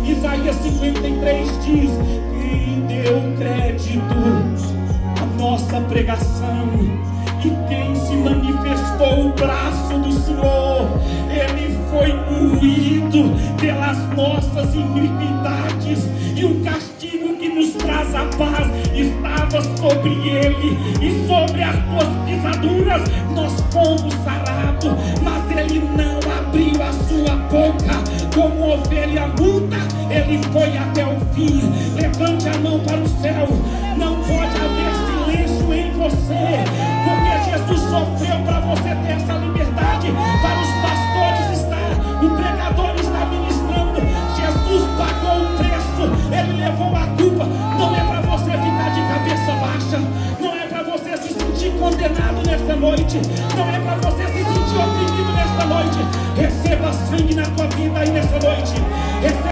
Isaías 53 diz: quem deu crédito à nossa pregação e quem se manifestou o braço do Senhor, ele foi moído pelas nossas iniquidades, e o castigo que nos traz a paz estava sobre ele, e sobre as suas pisaduras nós fomos sarados. Mas ele não abriu a sua boca, como ovelha muda, ele foi até o fim. Levante a mão para o céu. Não pode haver silêncio em você, porque Jesus sofreu para você ter essa liberdade. Para os pastores está, o pregador está ministrando. Jesus pagou o preço, ele levou a culpa. Não é para você ficar de cabeça baixa, não é para você se sentir condenado nesta noite, não é para você se sentir oprimido nesta noite. Receba sangue na tua vida aí nesta noite. Receba